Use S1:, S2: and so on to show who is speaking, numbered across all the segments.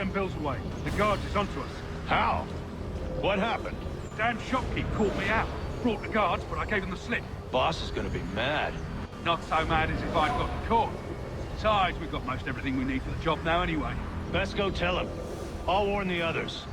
S1: them bills away. The guards is onto us.
S2: How? What happened?
S1: Damn shopkeep caught me out. Brought the guards, but I gave them the slip.
S2: Boss is gonna be mad.
S1: Not so mad as if I'd gotten caught. Besides, we've got most everything we need for the job now anyway.
S2: Best go tell him. I'll warn the others.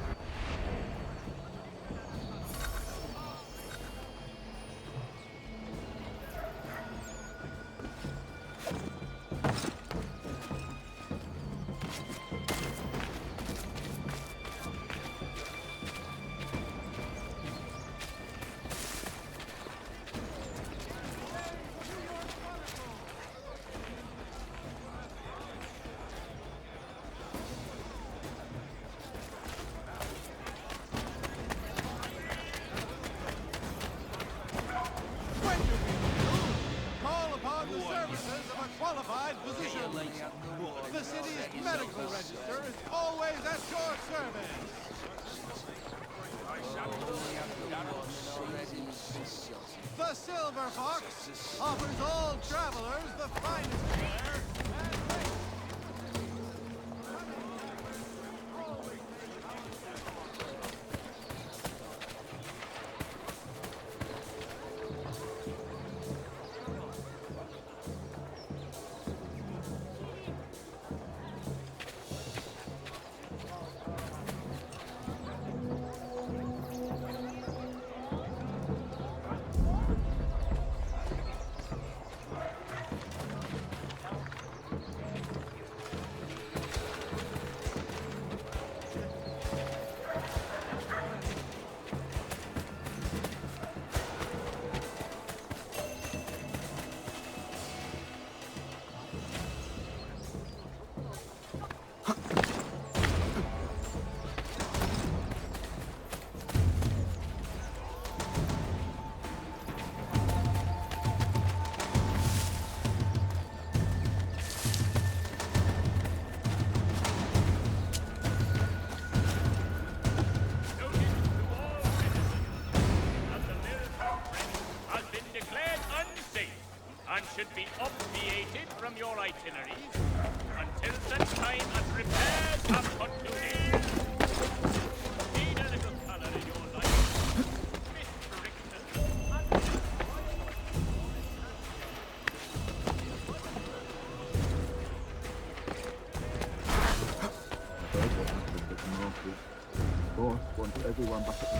S3: The city's medical register is always at your service. The Silver Fox offers all travelers the finest fare and rates.
S4: Should be obviated from your itineraries until such time as repairs have concluded. Need a little color in your life, Miss Richter.
S5: Boss wants everyone back at the...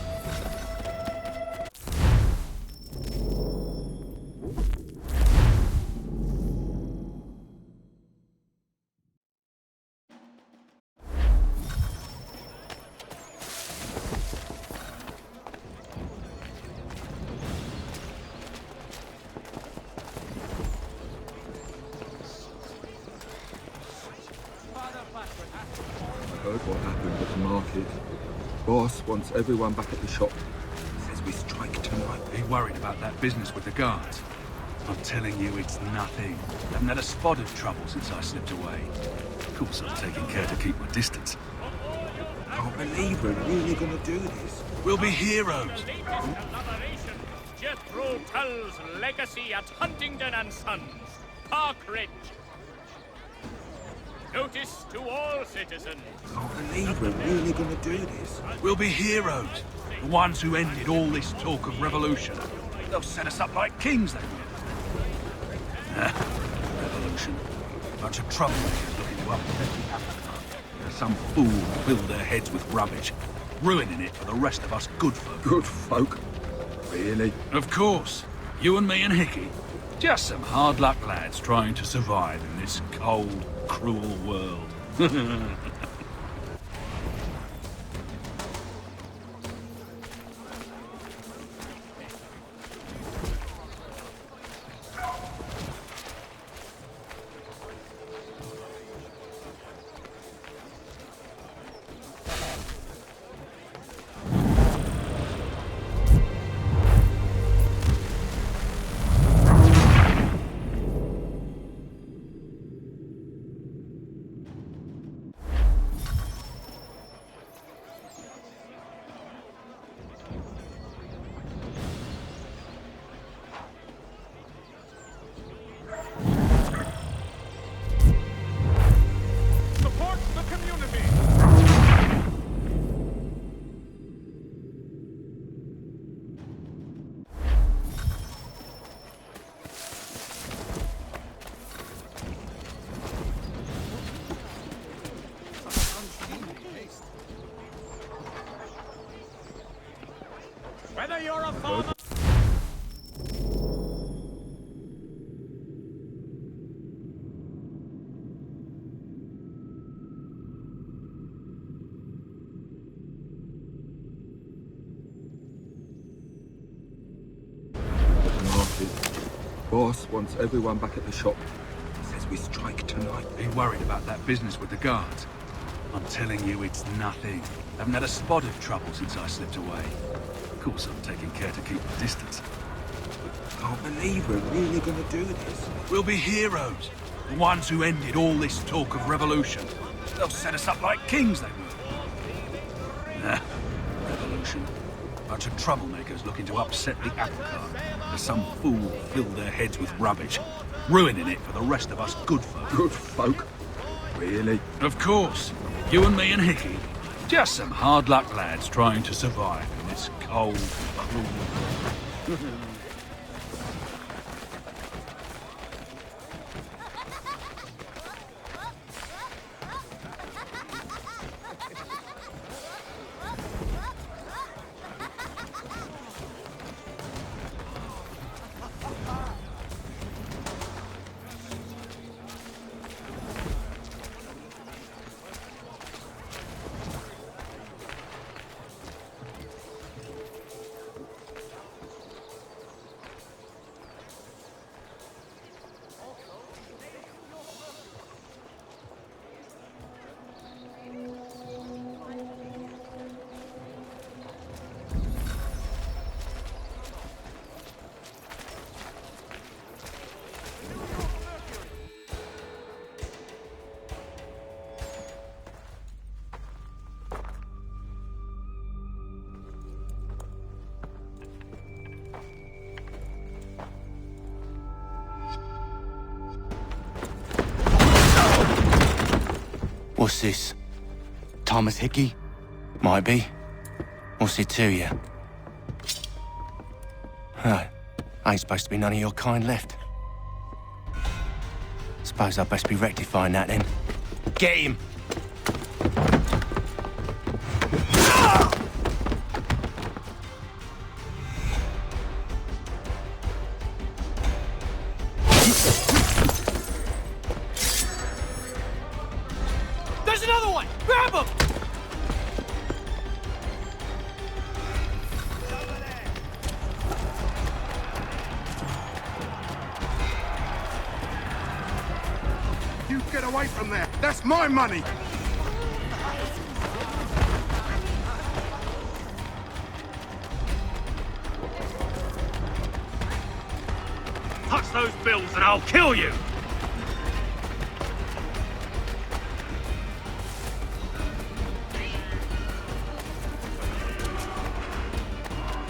S5: Heard what happened at the market. Boss wants everyone back at the shop. Says we strike tonight.
S1: Are you worried about that business with the guards? I'm telling you, it's nothing. Haven't had a spot of trouble since I slipped away. Of course, I'm taking care to keep my distance.
S5: Can't believe we're really gonna do this.
S1: We'll be heroes.
S4: The latest collaboration, Jethro Tull's legacy at Huntingdon and Sons, Park Ridge. Notice to all citizens.
S5: Can't believe we're really gonna do this.
S1: We'll be heroes. The ones who ended all this talk of revolution. They'll set us up like kings, they will. Revolution. Bunch of troublemakers looking to upset the apple. Some fool filled their heads with rubbish, ruining it for the rest of us good folk.
S5: Good folk? Really?
S1: Of course. You and me and Hickey. Just some hard luck lads trying to survive in this cold, cruel world.
S4: Whether you're a farmer...
S5: Boss wants everyone back at the shop. Says we strike tonight.
S1: Are you worried about that business with the guards? I'm telling you, it's nothing. Haven't had a spot of trouble since I slipped away. Of course, I'm taking care to keep the distance.
S5: Can't believe we're really gonna do this.
S1: We'll be heroes. The ones who ended all this talk of revolution. They'll set us up like kings, they will. Nah, revolution. Bunch of troublemakers looking to upset the apple cart. There's some fool filled their heads with rubbish, ruining it for the rest of us good folk.
S5: Good folk? Really?
S1: Of course. You and me and Hickey. Just some hard luck lads trying to survive in this cold, cruel world.
S6: What's this? Thomas Hickey? Might be. What's it to you? Oh, ain't supposed to be none of your kind left. Suppose I best be rectifying that then. Get him!
S4: There's another one! Grab him!
S3: You get away from there! That's my money!
S4: Touch those bills and I'll kill you!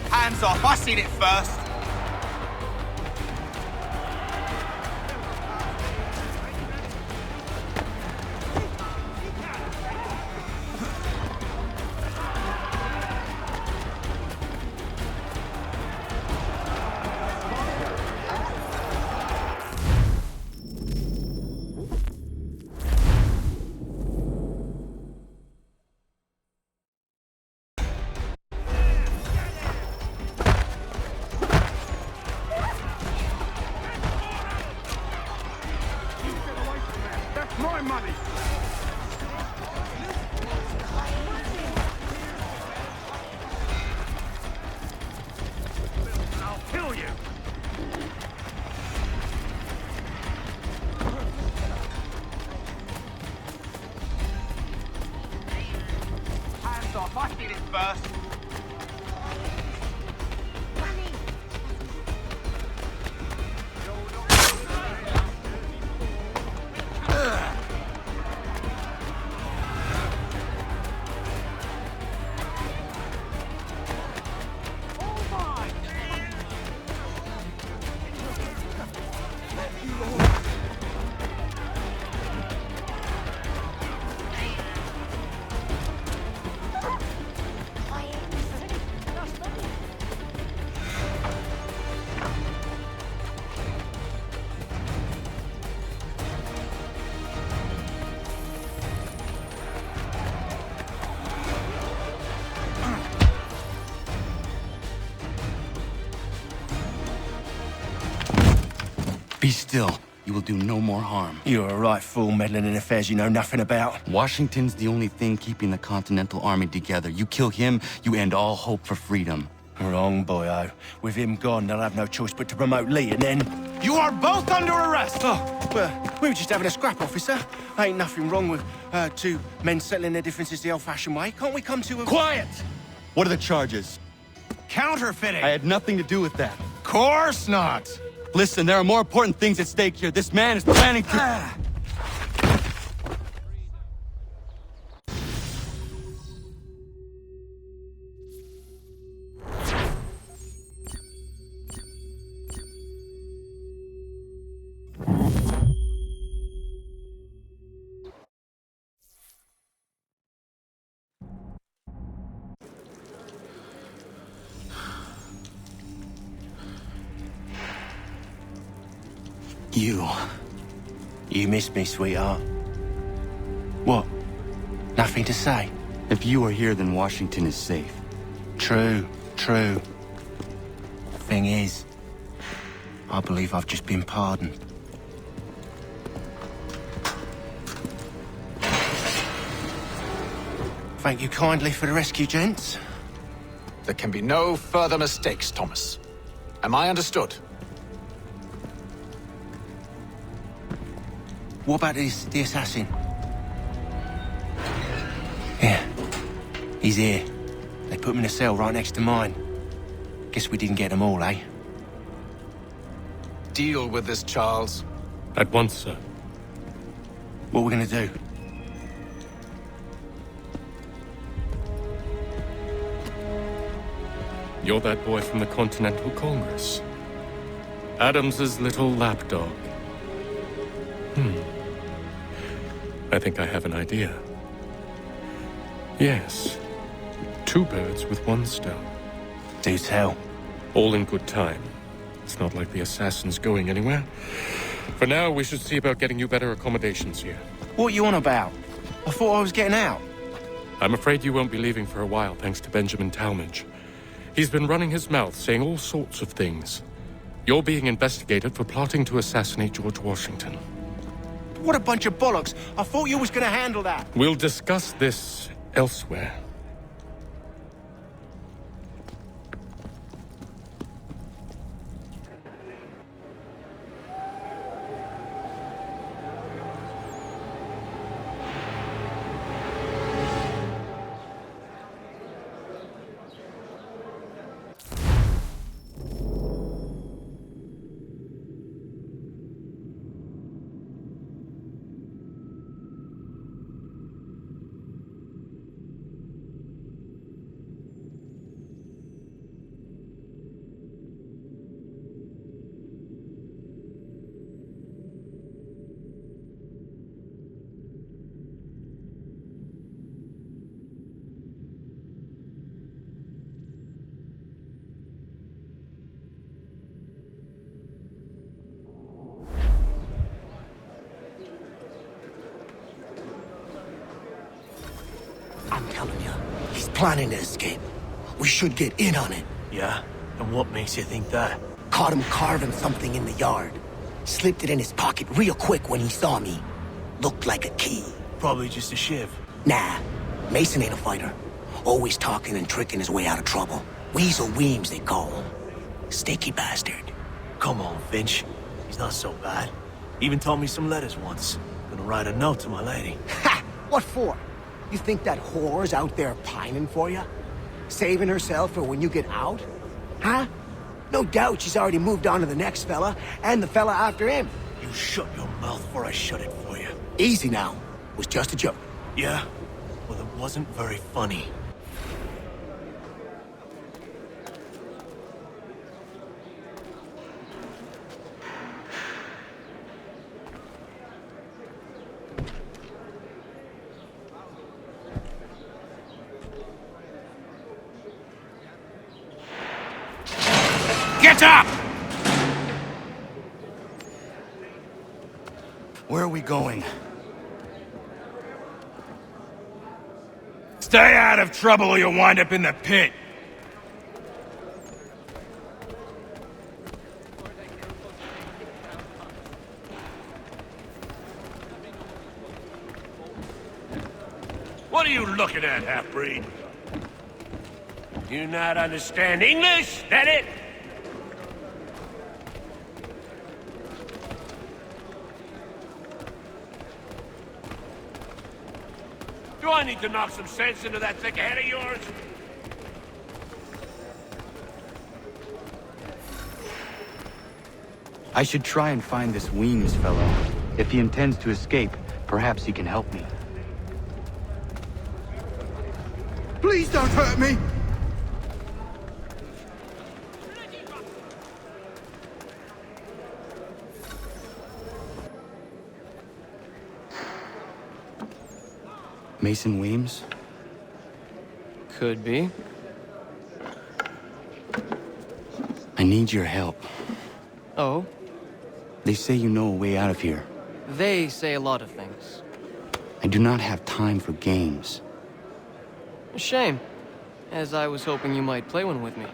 S6: Hands off, I seen it first.
S3: That's my money!
S4: I'll kill you!
S6: Hands off, I seen it first. Be still. You will do no more harm.
S7: You're a right fool meddling in affairs you know nothing about.
S6: Washington's the only thing keeping the Continental Army together. You kill him, you end all hope for freedom.
S7: Wrong, boyo. With him gone, they'll have no choice but to promote Lee, and then... You are both under arrest! Oh, well, we were just having a scrap, officer. Ain't nothing wrong with two men settling their differences the old-fashioned way. Can't we come to a...
S6: Quiet! What are the charges?
S7: Counterfeiting!
S6: I had nothing to do with that.
S7: Course not!
S6: Listen, there are more important things at stake here. This man is planning to...
S7: You missed me, sweetheart. What? Nothing to say?
S6: If you are here, then Washington is safe.
S7: True. Thing is, I believe I've just been pardoned. Thank you kindly for the rescue, gents.
S8: There can be no further mistakes, Thomas. Am I understood?
S7: What about the assassin? Yeah, he's here. They put him in a cell right next to mine. Guess we didn't get them all, eh?
S8: Deal with this, Charles.
S9: At once, sir.
S7: What are we gonna do?
S9: You're that boy from the Continental Congress. Adams's little lapdog. I think I have an idea. Yes. 2 birds with 1 stone.
S7: Do tell.
S9: All in good time. It's not like the assassin's going anywhere. For now, we should see about getting you better accommodations here.
S7: What are you on about? I thought I was getting out.
S9: I'm afraid you won't be leaving for a while, thanks to Benjamin Talmadge. He's been running his mouth, saying all sorts of things. You're being investigated for plotting to assassinate George Washington.
S7: What a bunch of bollocks. I thought you was gonna handle that.
S9: We'll discuss this elsewhere.
S10: I'm telling you, he's planning to escape. We should get in on it.
S7: Yeah? And what makes you think that?
S10: Caught him carving something in the yard. Slipped it in his pocket real quick when he saw me. Looked like a key.
S7: Probably just a shiv.
S10: Nah, Mason ain't a fighter. Always talking and tricking his way out of trouble. Weasel Weems, they call him. Sneaky bastard.
S7: Come on, Finch. He's not so bad. Even taught me some letters once. Gonna write a note to my lady.
S10: Ha! What for? You think that whore's out there pining for you? Saving herself for when you get out? Huh? No doubt she's already moved on to the next fella, and the fella after him.
S7: You shut your mouth before I shut it for you.
S10: Easy now. Was just a joke.
S7: Yeah? Well, it wasn't very funny.
S1: Get up!
S6: Where are we going?
S1: Stay out of trouble or you'll wind up in the pit.
S11: What are you looking at, half-breed?
S12: You not understand English? That it? Do I need to knock some sense into that thick head of yours?
S6: I should try and find this Weems fellow. If he intends to escape, perhaps he can help me.
S5: Please don't hurt me!
S6: Mason Weems?
S13: Could be.
S6: I need your help.
S13: Oh?
S6: They say you know a way out of here.
S13: They say a lot of things.
S6: I do not have time for games.
S13: A shame, as I was hoping you might play one with me.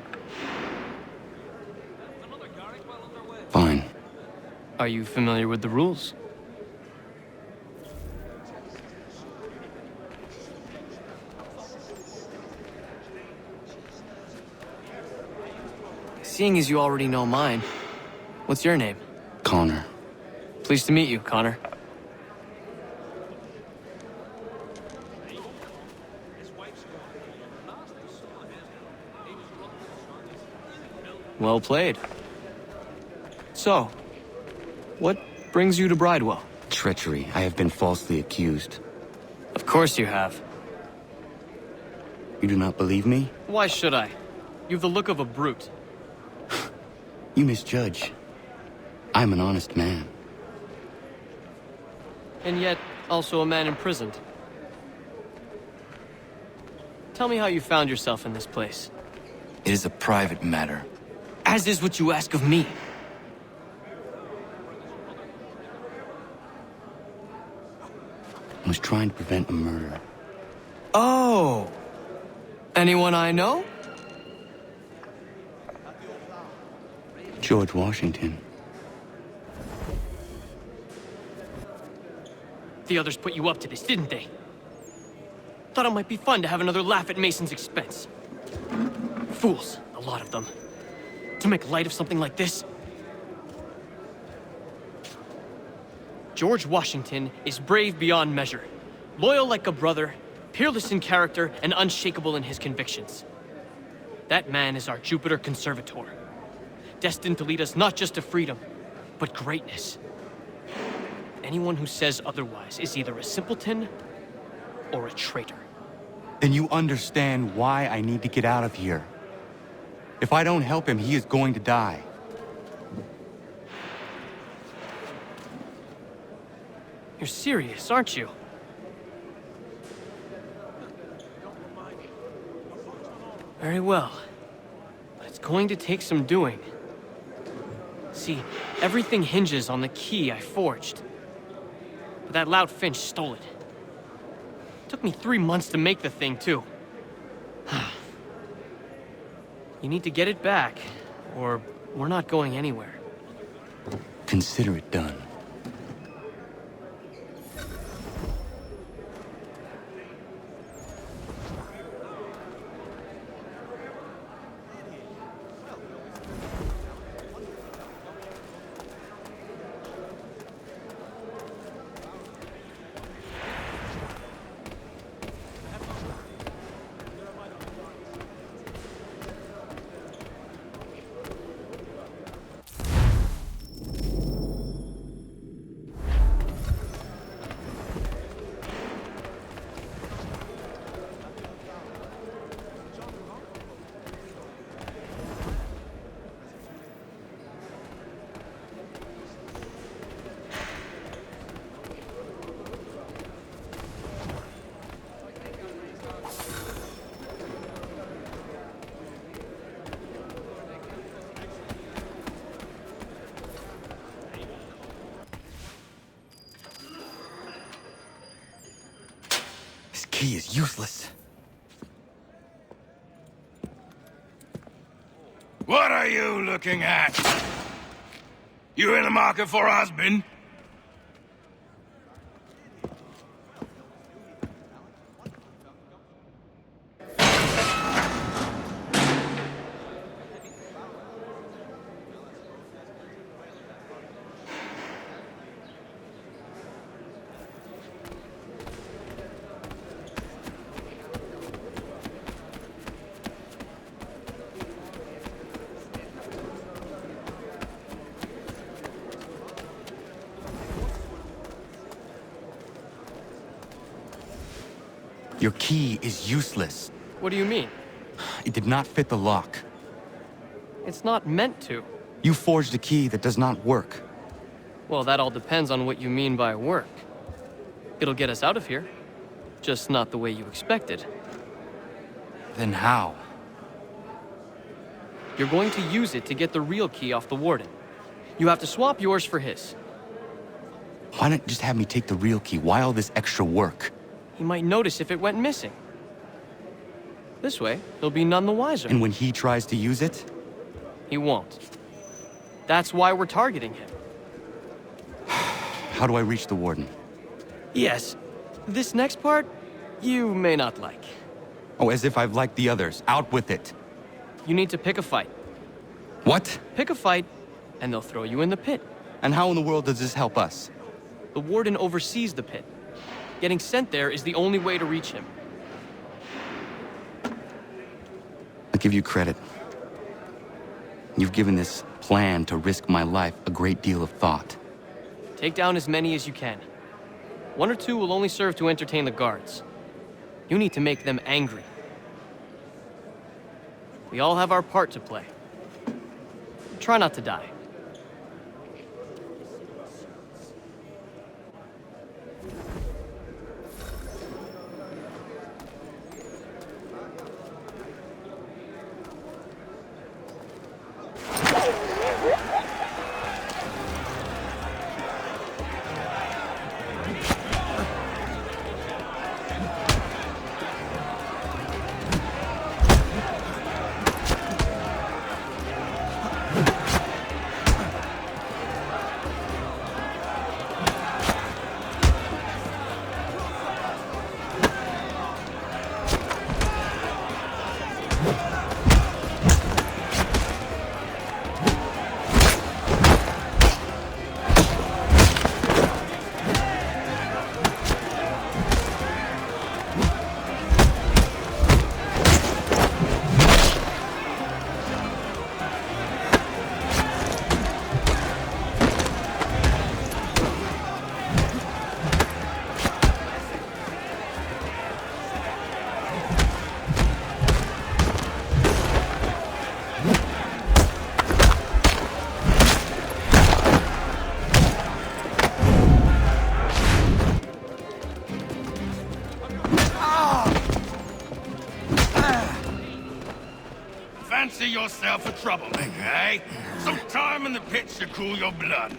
S6: Fine.
S13: Are you familiar with the rules? Seeing as you already know mine, what's your name?
S6: Connor.
S13: Pleased to meet you, Connor. Well played. So, what brings you to Bridewell?
S6: Treachery. I have been falsely accused.
S13: Of course you have.
S6: You do not believe me?
S13: Why should I? You've the look of a brute.
S6: You misjudge. I'm an honest man.
S13: And yet, also a man imprisoned. Tell me how you found yourself in this place.
S6: It is a private matter.
S13: As is what you ask of me.
S6: I was trying to prevent a murder.
S13: Oh! Anyone I know?
S6: George Washington.
S13: The others put you up to this, didn't they? Thought it might be fun to have another laugh at Mason's expense. Fools, a lot of them. To make light of something like this. George Washington is brave beyond measure, loyal like a brother, peerless in character, and unshakable in his convictions. That man is our Jupiter Conservator, destined to lead us not just to freedom, but greatness. Anyone who says otherwise is either a simpleton or a traitor.
S6: Then you understand why I need to get out of here. If I don't help him, he is going to die.
S13: You're serious, aren't you? Very well. But it's going to take some doing. See, everything hinges on the key I forged. But that lout Finch stole it. Took me 3 months to make the thing, too. You need to get it back, or we're not going anywhere.
S6: Consider it done. Key is useless.
S11: What are you looking at? You in the market for a husband?
S6: Your key is useless.
S13: What do you mean?
S6: It did not fit the lock.
S13: It's not meant to.
S6: You forged a key that does not work.
S13: Well, that all depends on what you mean by work. It'll get us out of here. Just not the way you expected.
S6: Then how?
S13: You're going to use it to get the real key off the Warden. You have to swap yours for his.
S6: Why not just have me take the real key? Why all this extra work?
S13: He might notice if it went missing. This way, he'll be none the wiser.
S6: And when he tries to use it?
S13: He won't. That's why we're targeting him.
S6: How do I reach the Warden?
S13: Yes. This next part, you may not like.
S6: Oh, as if I've liked the others. Out with it.
S13: You need to pick a fight.
S6: What?
S13: Pick a fight, and they'll throw you in the pit.
S6: And how in the world does this help us?
S13: The Warden oversees the pit. Getting sent there is the only way to reach him.
S6: I'll give you credit. You've given this plan to risk my life a great deal of thought.
S13: Take down as many as you can. 1 or 2 will only serve to entertain the guards. You need to make them angry. We all have our part to play. Try not to die.
S11: Fancy yourself a troublemaker, eh? Some time in the pit should cool your blood.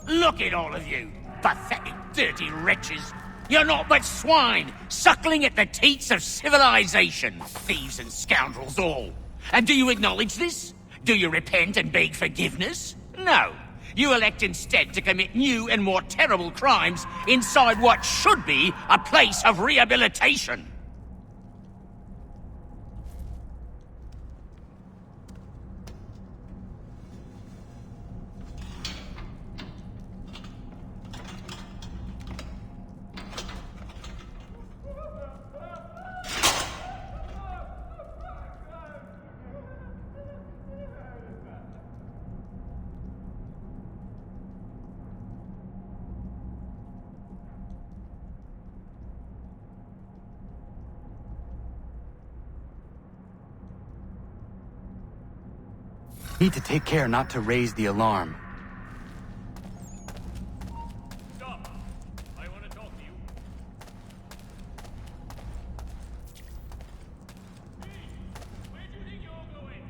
S4: Look at all of you, pathetic, dirty wretches. You're not but swine, suckling at the teats of civilization. Thieves and scoundrels all. And do you acknowledge this? Do you repent and beg forgiveness? No. You elect instead to commit new and more terrible crimes inside what should be a place of rehabilitation.
S6: Need to take care not to raise the alarm.
S4: Stop. I want to talk to you. Hey, where do you think you're going?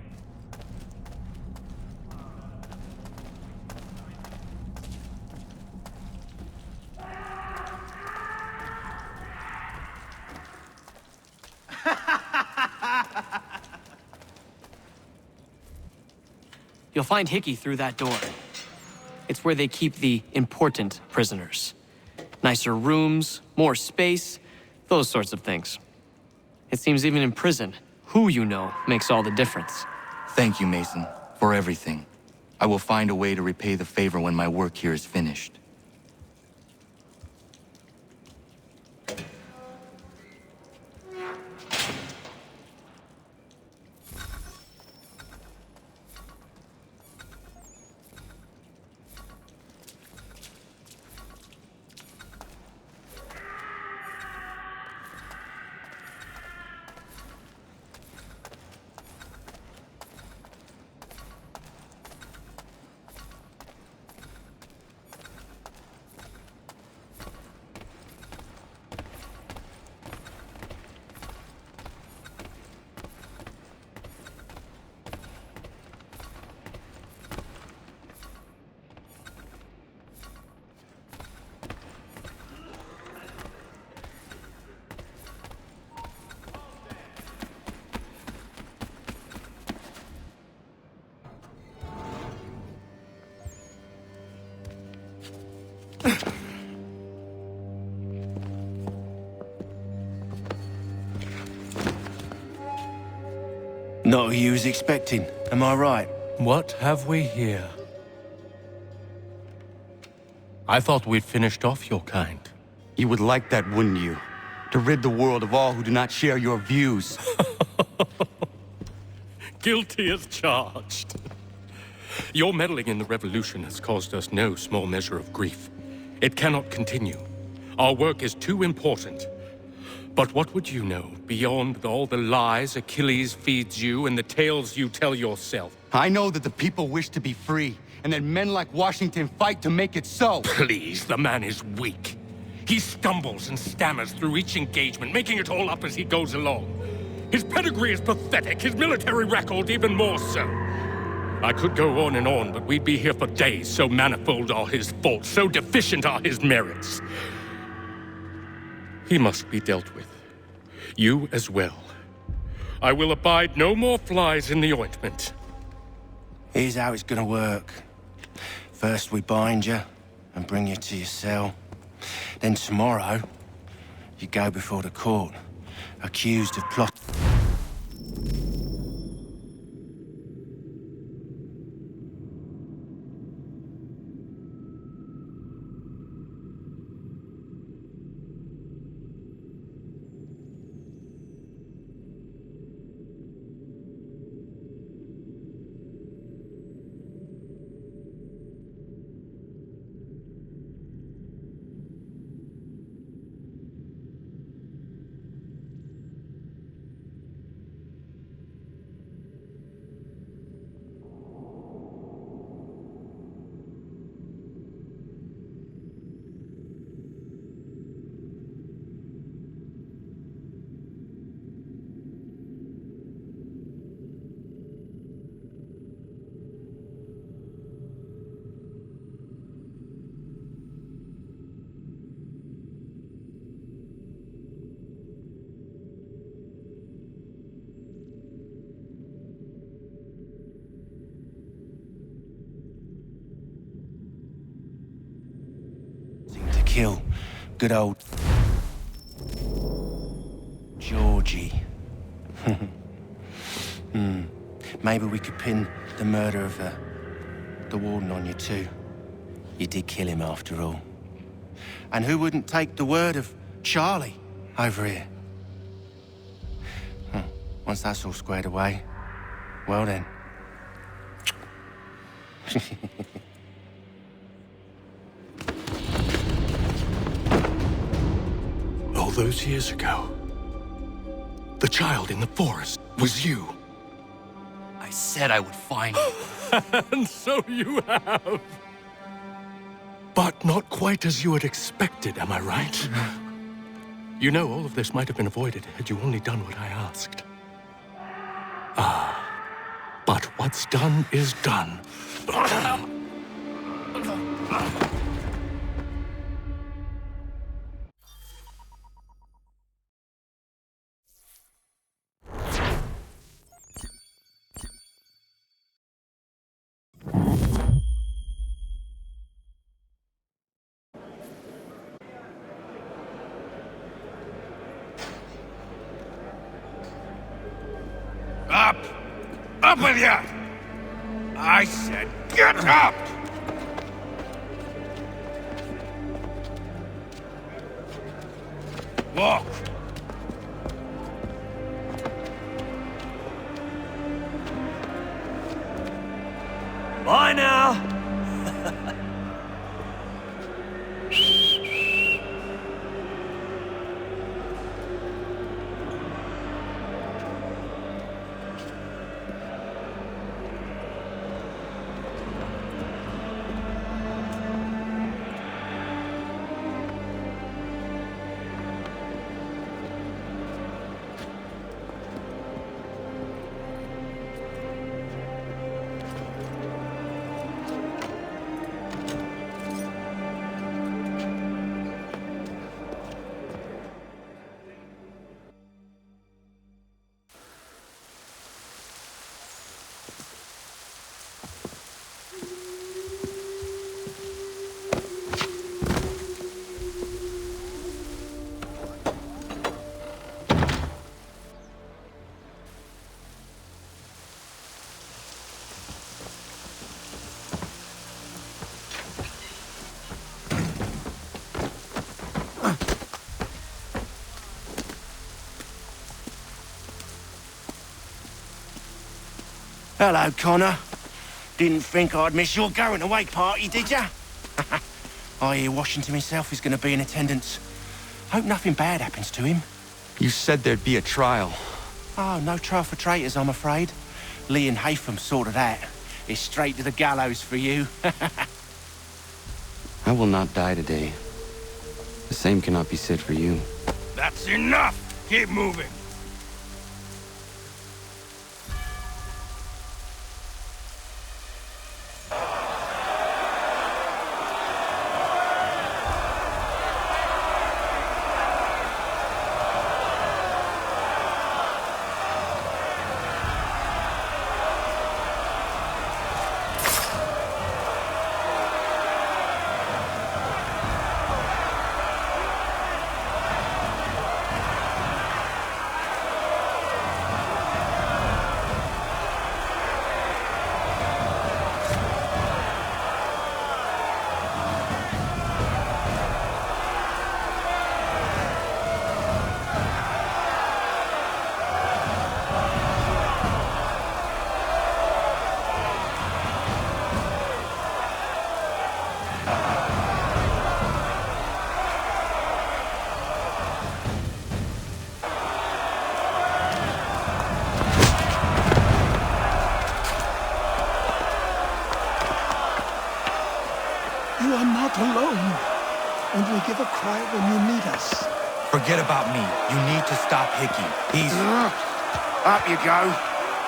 S13: You'll find Hickey through that door. It's where they keep the important prisoners. Nicer rooms, more space, those sorts of things. It seems even in prison, who you know makes all the difference.
S6: Thank you, Mason, for everything. I will find a way to repay the favor when my work here is finished.
S7: Not who you was expecting, am I right?
S9: What have we here? I thought we'd finished off your kind.
S6: You would like that, wouldn't you? To rid the world of all who do not share your views.
S9: Guilty as charged. Your meddling in the revolution has caused us no small measure of grief. It cannot continue. Our work is too important. But what would you know beyond all the lies Achilles feeds you and the tales you tell yourself?
S6: I know that the people wish to be free, and that men like Washington fight to make it so.
S9: Please, the man is weak. He stumbles and stammers through each engagement, making it all up as he goes along. His pedigree is pathetic, his military record even more so. I could go on, but we'd be here for days, so manifold are his faults, so deficient are his merits. He must be dealt with. You as well. I will abide no more flies in the ointment.
S7: Here's how it's gonna work. First we bind you and bring you to your cell. Then tomorrow, you go before the court, accused of plot. Kill good old Georgie. Maybe we could pin the murder of the warden on you too. You did kill him after all. And who wouldn't take the word of Charlie over here? Once that's all squared away, well then.
S9: All those years ago, the child in the forest was you.
S6: I said I would find you.
S9: And so you have. But not quite as you had expected, am I right? You know, all of this might have been avoided had you only done what I asked. But what's done is done.
S11: Up! Up with you! I said get up! Walk!
S12: Bye now!
S7: Hello, Connor. Didn't think I'd miss your going away party, did ya? I hear Washington himself is going to be in attendance. Hope nothing bad happens to him.
S6: You said there'd be a trial.
S7: Oh, no trial for traitors, I'm afraid. Lee and Haytham sorted that. It's straight to the gallows for you.
S6: I will not die today. The same cannot be said for you.
S11: That's enough! Keep moving!
S14: You are not alone. Only give a cry when you need us.
S6: Forget about me. You need to stop Hickey. He's...
S7: Up you go.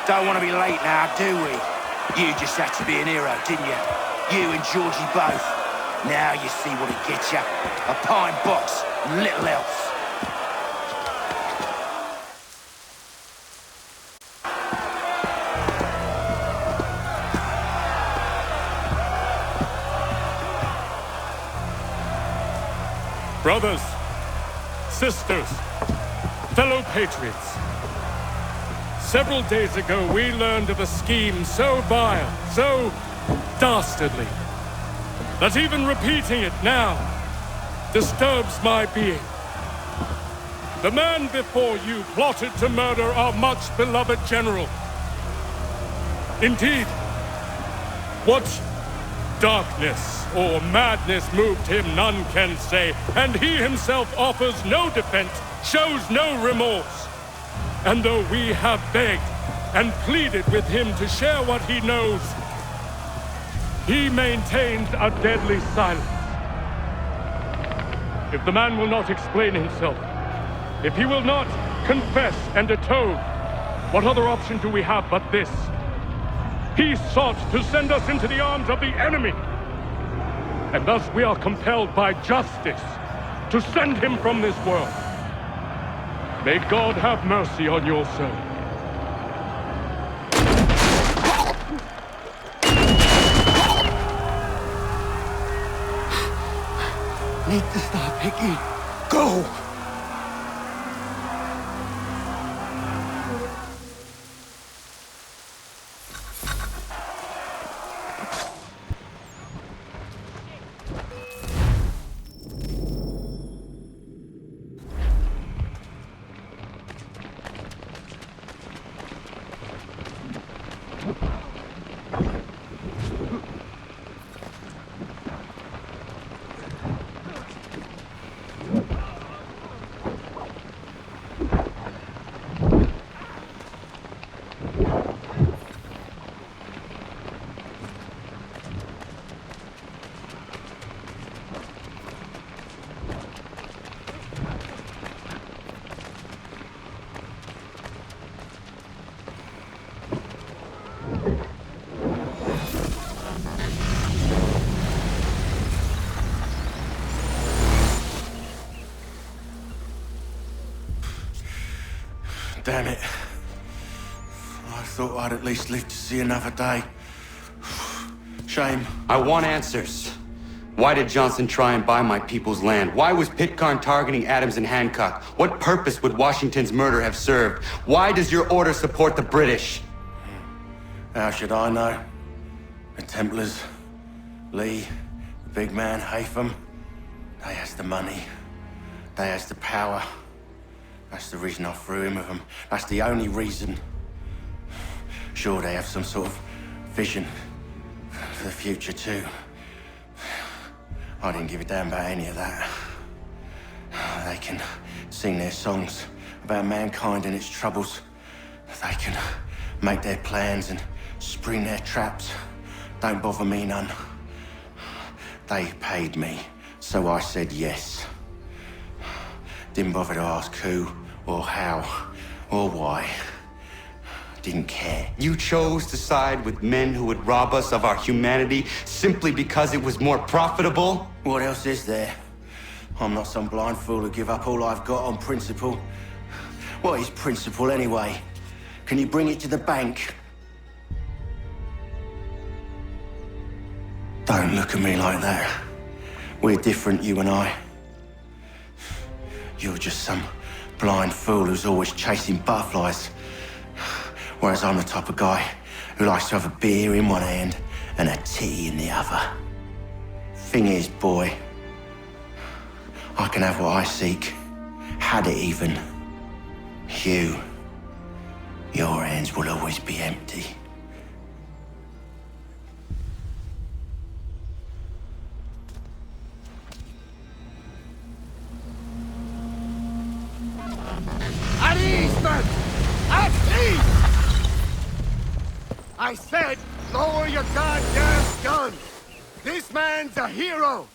S7: Don't want to be late now, do we? You just had to be an hero, didn't you? You and Georgie both. Now you see what it gets you. A pine box and little else.
S9: Brothers, sisters, fellow patriots. Several days ago, we learned of a scheme so vile, so dastardly, that even repeating it now disturbs my being. The man before you plotted to murder our much-beloved general. Indeed, what darkness or madness moved him, none can say, and he himself offers no defense, shows no remorse. And though we have begged and pleaded with him to share what he knows, he maintains a deadly silence. If the man will not explain himself, if he will not confess and atone, what other option do we have but this? He sought to send us into the arms of the enemy. And thus we are compelled by justice to send him from this world. May God have mercy on your soul.
S14: Need to stop, Hickey. Go!
S7: Damn it. I thought I'd at least live to see another day. Shame.
S6: I want answers. Why did Johnson try and buy my people's land? Why was Pitcairn targeting Adams and Hancock? What purpose would Washington's murder have served? Why does your order support the British?
S7: How should I know? The Templars, Lee, the big man, Haytham, they has the money. They has the power. That's the reason I threw in with them. That's the only reason. sure they have some sort of vision for the future too. I didn't give a damn about any of that. They can sing their songs about mankind and its troubles. They can make their plans and spring their traps. Don't bother me none. They paid me, so I said yes. Didn't bother to ask who, or how, or why. Didn't care.
S6: You chose to side with men who would rob us of our humanity simply because it was more profitable?
S7: What else is there? I'm not some blind fool who give up all I've got on principle. What is principle anyway? Can you bring it to the bank? Don't look at me like that. We're different, you and I. You're just some blind fool who's always chasing butterflies. Whereas I'm the type of guy who likes to have a beer in one hand and a tea in the other. Thing is, boy, I can have what I seek. Had it even. Your hands will always be empty.
S10: At ease, men! At ease! I said, lower your goddamn gun! This man's a hero!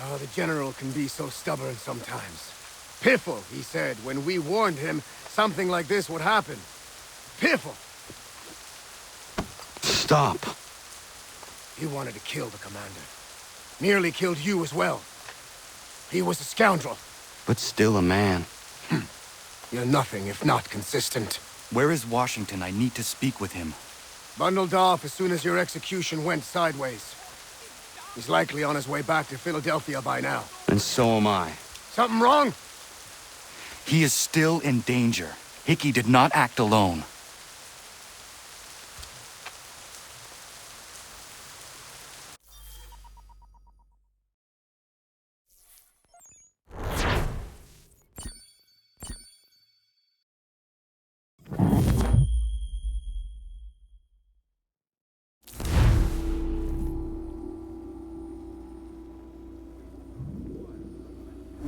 S10: Oh, the General can be so stubborn sometimes. Piffle, he said, when we warned him something like this would happen. Piffle!
S6: Stop.
S10: He wanted to kill the commander. Nearly killed you as well. He was a scoundrel.
S6: But still a man.
S10: You're nothing if not consistent.
S15: Where is Washington? I need to speak with him.
S10: Bundled off as soon as your execution went sideways. He's likely on his way back to Philadelphia by now.
S6: And so am I.
S10: Something wrong?
S15: He is still in danger. Hickey did not act alone.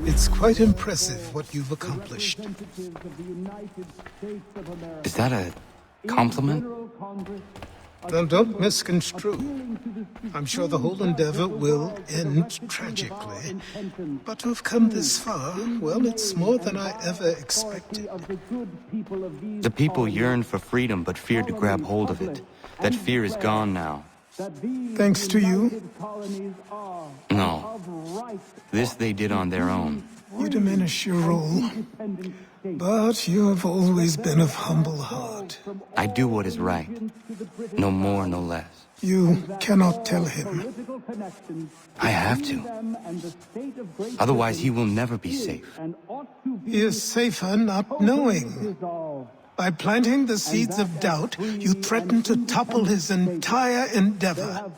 S14: It's quite impressive what you've accomplished.
S6: Is that a compliment?
S14: Now, don't misconstrue. I'm sure the whole endeavor will end tragically. But to have come this far, well, it's more than I ever expected.
S6: The people yearn for freedom but feared to grab hold of it. That fear is gone now.
S14: Thanks to you?
S6: No. This they did on their own.
S14: You diminish your role. But you have always been of humble heart.
S6: I do what is right. No more, no less.
S14: You cannot tell him.
S6: I have to. Otherwise, he will never be safe.
S14: He is safer not knowing. By planting the seeds of doubt, you threaten to topple his entire endeavor.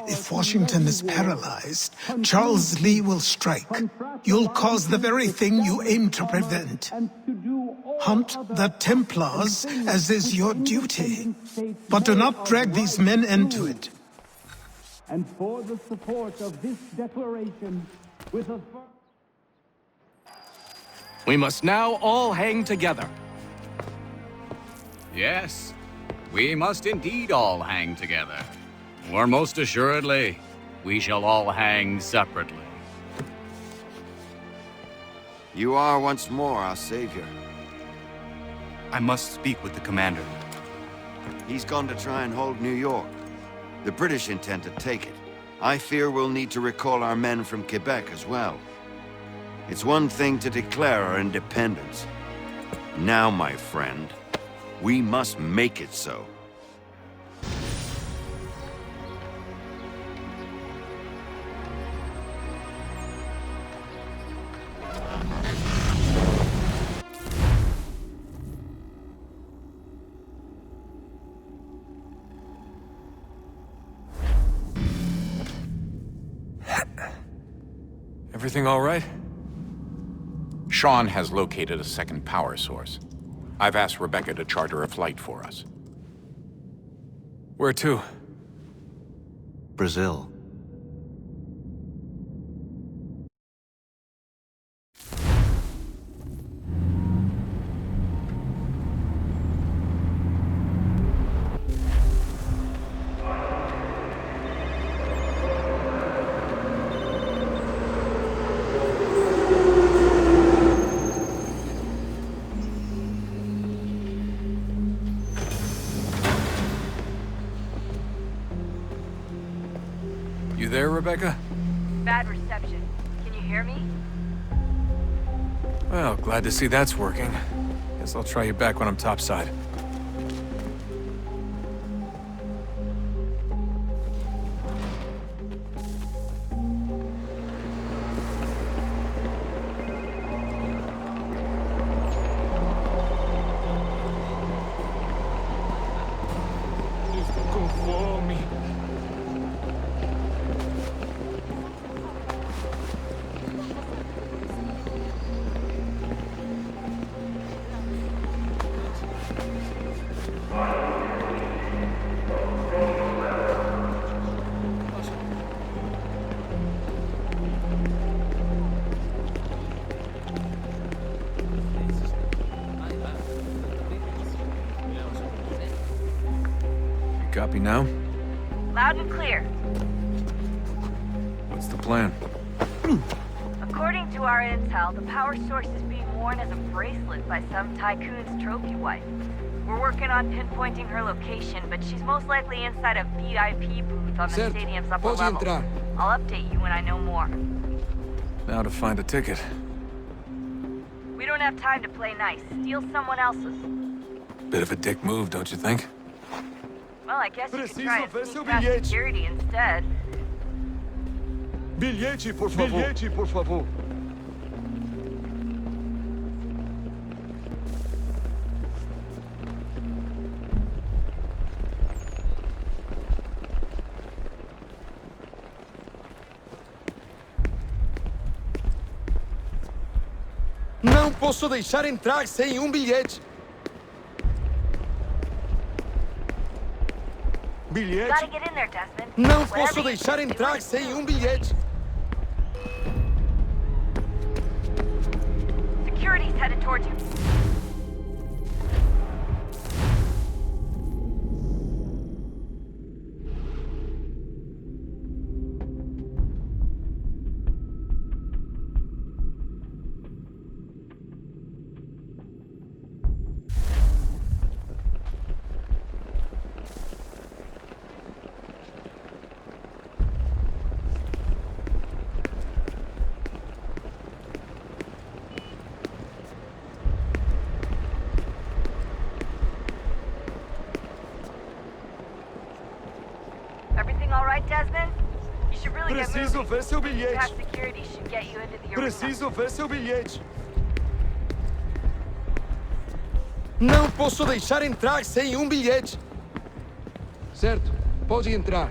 S14: If Washington is paralyzed, Charles Lee will strike. You'll cause the very thing you aim to prevent. Hunt the Templars, as is your duty. But do not drag these men into it.
S16: And for the support of this declaration, with a...
S17: We must now all hang together.
S18: Yes, we must indeed all hang together. Or most assuredly, we shall all hang separately.
S19: You are once more our savior.
S15: I must speak with the commander.
S19: He's gone to try and hold New York. The British intend to take it. I fear we'll need to recall our men from Quebec as well. It's one thing to declare our independence. Now, my friend, we must make it so.
S8: Everything all right? Sean has located a second power source. I've asked Rebecca to charter a flight for us.
S20: Where to?
S21: Brazil.
S20: You there, Rebecca?
S22: Bad reception. Can you hear me?
S20: Well, glad to see that's working. Guess I'll try you back when I'm topside. Copy now?
S22: Loud and clear.
S20: What's the plan?
S22: According to our intel, the power source is being worn as a bracelet by some tycoon's trophy wife. We're working on pinpointing her location, but she's most likely inside a VIP booth on the stadium's upper level. I'll update you when I know more.
S20: Now to find a ticket.
S22: We don't have time to play nice. Steal someone else's.
S20: Bit of a dick move, don't you think?
S22: Well, I guess you could try and sneak past security instead.
S5: Bilhete, por favor. Bilhete, por favor. Não posso deixar entrar sem bilhete. Bilhete?
S22: Gotta get in there, Desmond.
S5: Não posso deixar entrar sem bilhete.
S22: Security's headed towards you. Everything all right, Desmond? You should really get moving.
S5: Preciso ver seu bilhete.
S22: Past security should get you into the arena.
S5: Preciso ver seu bilhete. Não posso deixar entrar sem bilhete. Certo, pode entrar.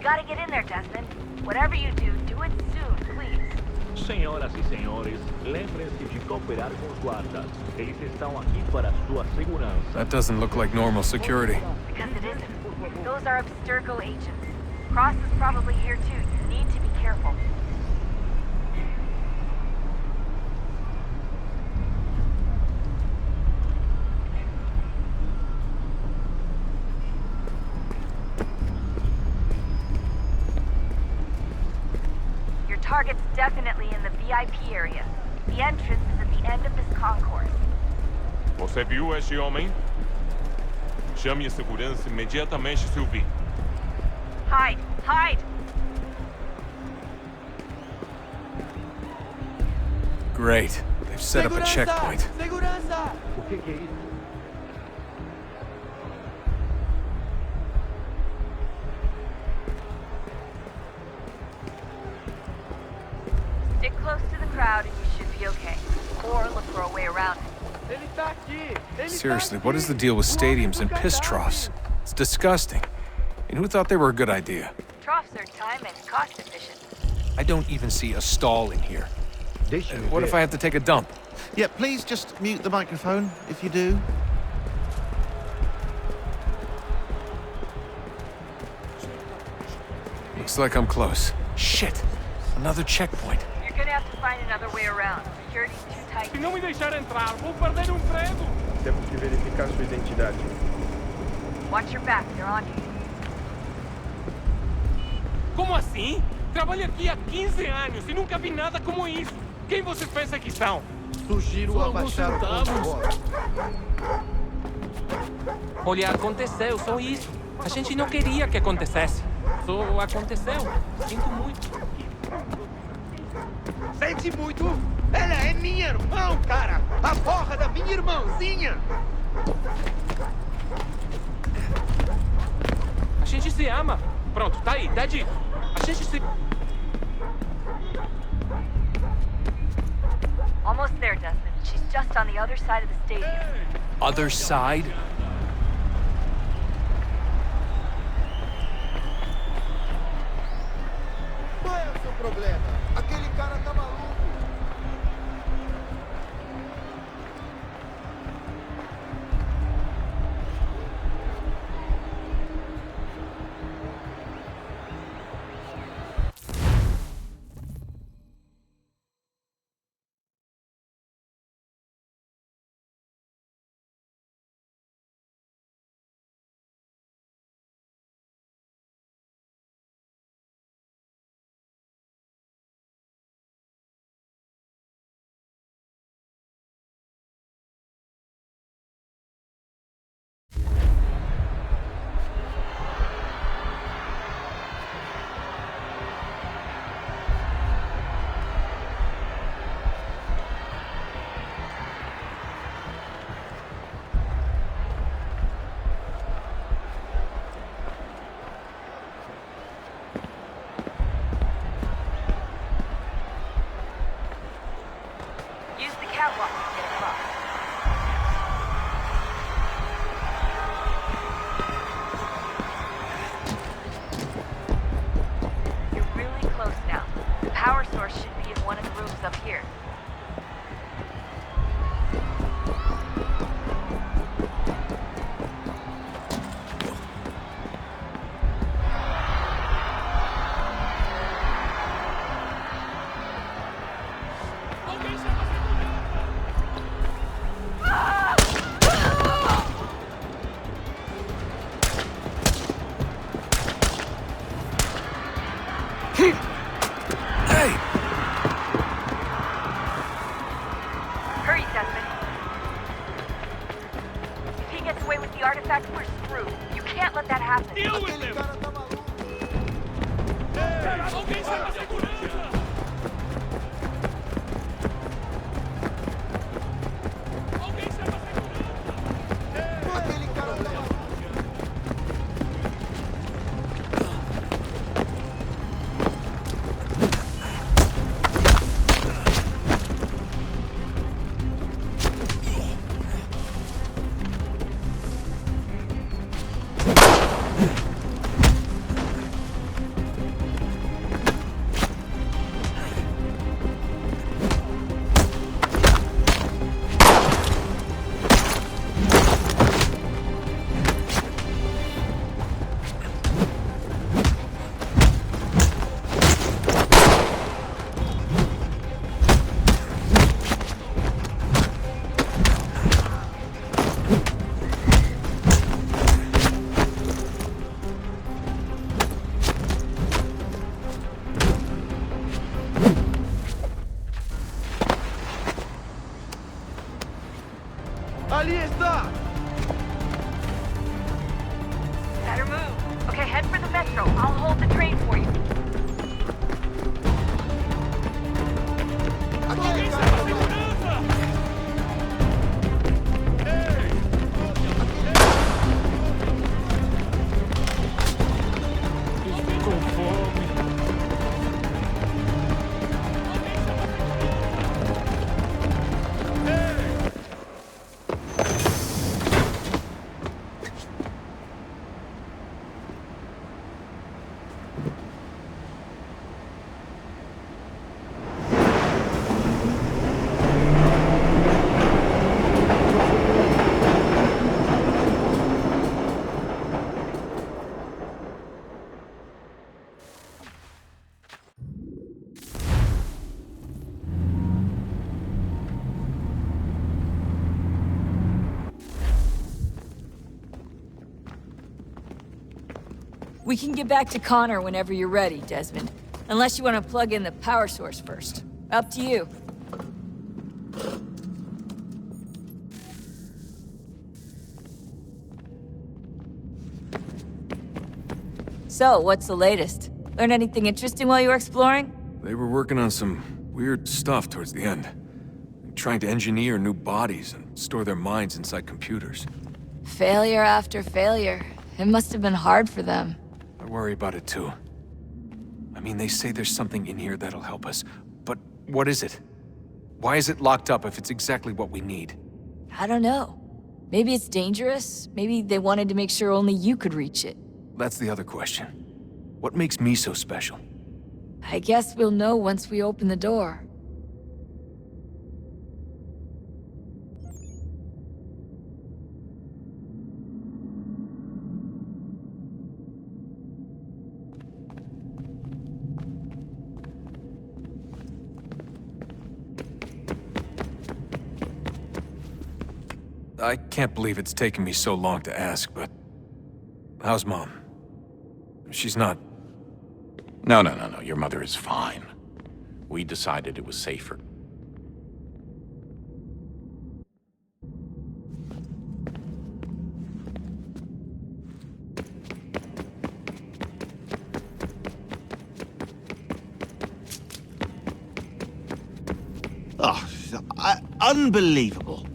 S22: Gotta get in there, Desmond. Whatever you do, do it soon, please.
S23: Senhoras e senhores, lembrem-se de cooperar com os guardas. Eles estão aqui para sua segurança.
S20: That doesn't look like normal security.
S22: Because it isn't. Those are Abstergo agents. Cross is probably here too. You need to be careful. Your target's definitely in the VIP area. The entrance is at the end of this concourse.
S24: Você viu este homem? Chame a segurança imediatamente se o vir.
S22: Hide! Hide!
S20: Great. They've set up a checkpoint.
S23: Segurança! O que é isso?
S22: Stick close to the crowd and you should be okay. Or look for a way around it.
S20: Seriously, what is the deal with stadiums and piss troughs? It's disgusting. And who thought they were a good idea?
S22: Troughs are time and cost efficient.
S20: I don't even see a stall in here. What if I have to take a dump?
S1: Yeah, please just mute the microphone if you do.
S20: Looks like I'm close. Shit! Another checkpoint.
S22: You're gonna have to find another way around. Security's too tight.
S4: Se não me deixar entrar, vou perder emprego.
S2: Temos que verificar sua identidade.
S22: Watch your back, they're on you.
S4: Como assim? Trabalho aqui há 15 anos e nunca vi nada como isso. Quem vocês pensam que são?
S1: Sugiro abaixar o ponto de voz.
S3: Olha, aconteceu, só isso. A gente não queria que acontecesse. Só aconteceu. Sinto muito.
S11: Sente muito? Ela é minha irmã, cara! A porra da minha irmãzinha!
S3: A gente se ama. Pronto, tá aí, tá dito. A gente se...
S22: Almost there, Desmond. She's just on the other side of the stadium.
S20: Other side?
S1: Qual é o seu problema? Aquele cara tá maluco.
S22: Use the catwalk to get across. You're really close now. The power source should be in one of the rooms up here. Hurry, Desmond. If he gets away with the artifact, we're screwed. You can't let that happen.
S4: Deal with him! Alguém chama a segurança! Alguém chama a segurança!
S1: Aquele cara tá maluco.
S11: Ali está!
S22: Better move. Okay, head for the metro. I'll hold the train for you.
S4: Alguém chama a segurança!
S9: Estou com fome.
S22: We can get back to Connor whenever you're ready, Desmond. Unless you want to plug in the power source first. Up to you. So, what's the latest? Learn anything interesting while you were exploring?
S20: They were working on some weird stuff towards the end. Trying to engineer new bodies and store their minds inside computers.
S22: Failure after failure. It must have been hard for them.
S20: I worry about it too. I mean, they say there's something in here that'll help us, but what is it? Why is it locked up if it's exactly what we need?
S22: I don't know. Maybe it's dangerous. Maybe they wanted to make sure only you could reach it.
S20: That's the other question. What makes me so special?
S22: I guess we'll know once we open the door.
S20: I can't believe it's taken me so long to ask, but... how's Mom? She's not...
S7: No. Your mother is fine. We decided it was safer.
S12: Unbelievable.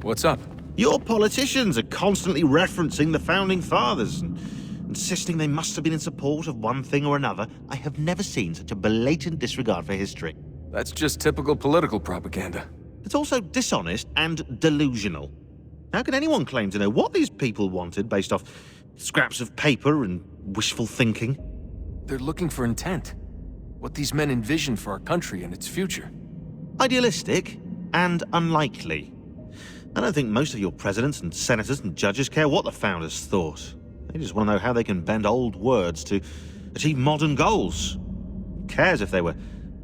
S20: What's up?
S12: Your politicians are constantly referencing the Founding Fathers and insisting they must have been in support of one thing or another. I have never seen such a blatant disregard for history.
S20: That's just typical political propaganda.
S12: It's also dishonest and delusional. How can anyone claim to know what these people wanted based off scraps of paper and wishful thinking?
S20: They're looking for intent. What these men envision for our country and its future.
S12: Idealistic and unlikely. I don't think most of your presidents and senators and judges care what the founders thought. They just want to know how they can bend old words to achieve modern goals. Who cares if they were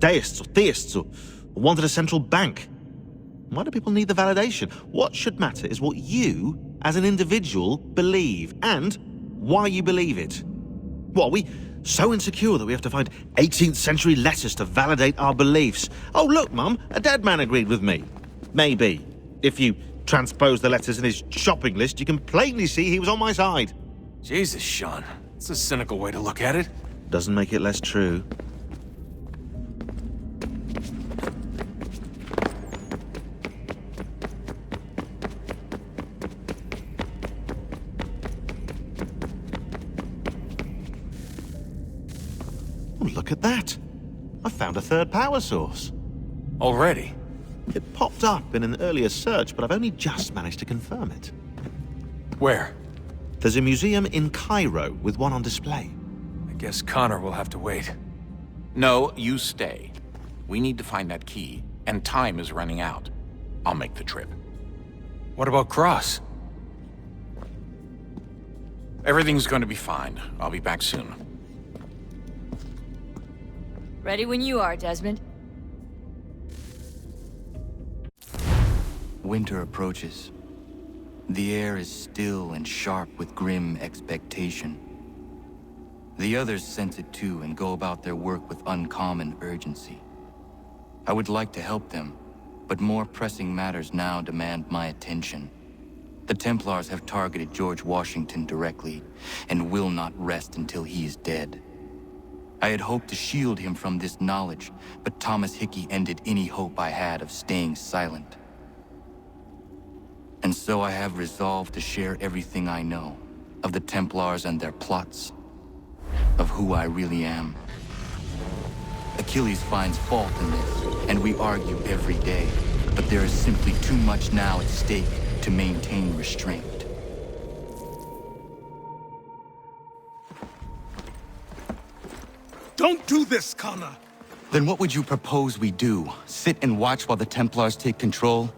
S12: deists or theists or wanted a central bank? Why do people need the validation? What should matter is what you, as an individual, believe, and why you believe it. What, are we so insecure that we have to find 18th century letters to validate our beliefs? Oh, look, Mum, a dead man agreed with me. Maybe. If you transpose the letters in his shopping list, you can plainly see he was on my side.
S20: Jesus, Sean. It's a cynical way to look at it.
S12: Doesn't make it less true. Oh, look at that. I found a third power source.
S20: Already?
S12: It popped up in an earlier search, but I've only just managed to confirm it.
S20: Where?
S12: There's a museum in Cairo with one on display.
S20: I guess Connor will have to wait.
S7: No, you stay. We need to find that key, and time is running out. I'll make the trip.
S20: What about Cross?
S7: Everything's going to be fine. I'll be back soon.
S22: Ready when you are, Desmond.
S15: Winter approaches. The air is still and sharp with grim expectation. The others sense it too and go about their work with uncommon urgency. I would like to help them, but more pressing matters now demand my attention. The Templars have targeted George Washington directly, and will not rest until he is dead. I had hoped to shield him from this knowledge, but Thomas Hickey ended any hope I had of staying silent. And so I have resolved to share everything I know of the Templars and their plots, of who I really am. Achilles finds fault in this, and we argue every day, but there is simply too much now at stake to maintain restraint.
S14: Don't do this, Connor!
S15: Then what would you propose we do? Sit and watch while the Templars take control?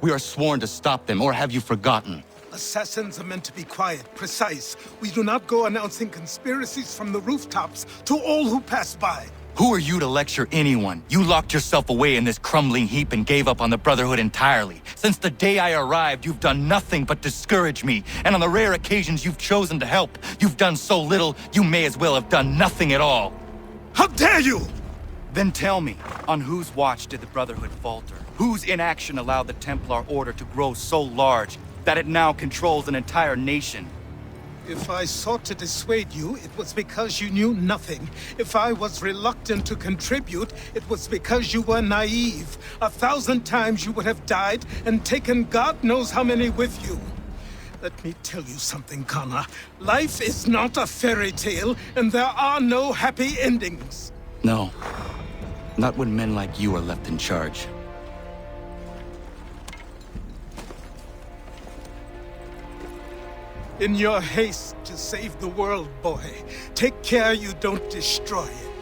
S15: We are sworn to stop them, or have you forgotten?
S14: Assassins are meant to be quiet, precise. We do not go announcing conspiracies from the rooftops to all who pass by.
S15: Who are you to lecture anyone? You locked yourself away in this crumbling heap and gave up on the Brotherhood entirely. Since the day I arrived, you've done nothing but discourage me. And on the rare occasions you've chosen to help, you've done so little, you may as well have done nothing at all.
S14: How dare you!
S15: Then tell me, on whose watch did the Brotherhood falter? Whose inaction allowed the Templar Order to grow so large that it now controls an entire nation?
S14: If I sought to dissuade you, it was because you knew nothing. If I was reluctant to contribute, it was because you were naive. 1,000 times you would have died and taken God knows how many with you. Let me tell you something, Connor. Life is not a fairy tale, and there are no happy endings.
S15: No. Not when men like you are left in charge.
S14: In your haste to save the world, boy, take care you don't destroy it.